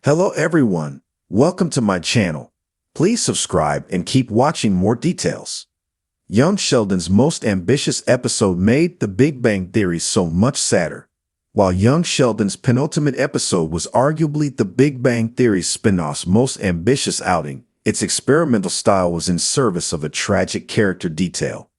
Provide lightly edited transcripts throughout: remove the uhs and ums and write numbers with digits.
Hello everyone, welcome to my channel. Please subscribe and keep watching more details. Young Sheldon's most ambitious episode made The Big Bang Theory so much sadder. While Young Sheldon's penultimate episode was arguably The Big Bang Theory's spin-off's most ambitious outing, its experimental style was in service of a tragic character detail.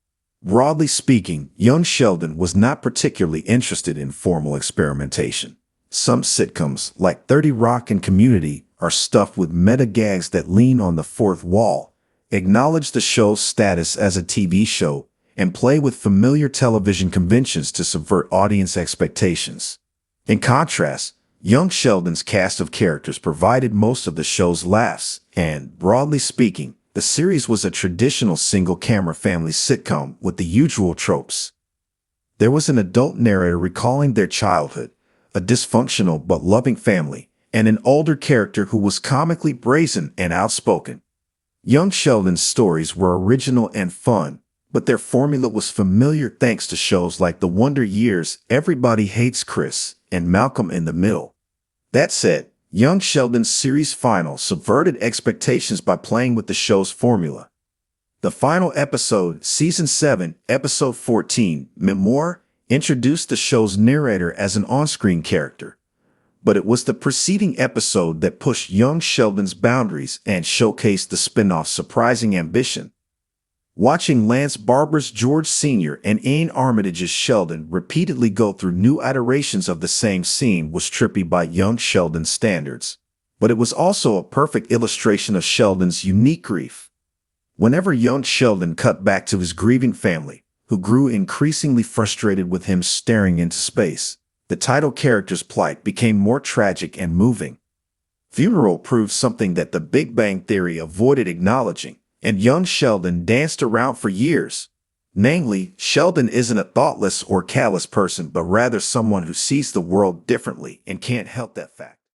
Broadly speaking, Young Sheldon was not particularly interested in formal experimentation. Some sitcoms, like 30 Rock and Community, are stuffed with meta gags that lean on the fourth wall, acknowledge the show's status as a TV show, and play with familiar television conventions to subvert audience expectations. In contrast, Young Sheldon's cast of characters provided most of the show's laughs, and, broadly speaking, the series was a traditional single-camera family sitcom with the usual tropes. There was an adult narrator recalling their childhood, a dysfunctional but loving family, and an older character who was comically brazen and outspoken. Young Sheldon's stories were original and fun, but their formula was familiar thanks to shows like The Wonder Years, Everybody Hates Chris, and Malcolm in the Middle. That said, Young Sheldon's series finale subverted expectations by playing with the show's formula. The final episode, Season 7, Episode 14, Memoir, introduced the show's narrator as an on-screen character. But it was the preceding episode that pushed Young Sheldon's boundaries and showcased the spin-off's surprising ambition. Watching Lance Barber's George Sr. and Ian Armitage's Sheldon repeatedly go through new iterations of the same scene was trippy by Young Sheldon's standards. But it was also a perfect illustration of Sheldon's unique grief. Whenever Young Sheldon cut back to his grieving family, who grew increasingly frustrated with him staring into space, the title character's plight became more tragic and moving. Funeral proved something that The Big Bang Theory avoided acknowledging, and Young Sheldon danced around for years. Namely, Sheldon isn't a thoughtless or callous person, but rather someone who sees the world differently and can't help that fact.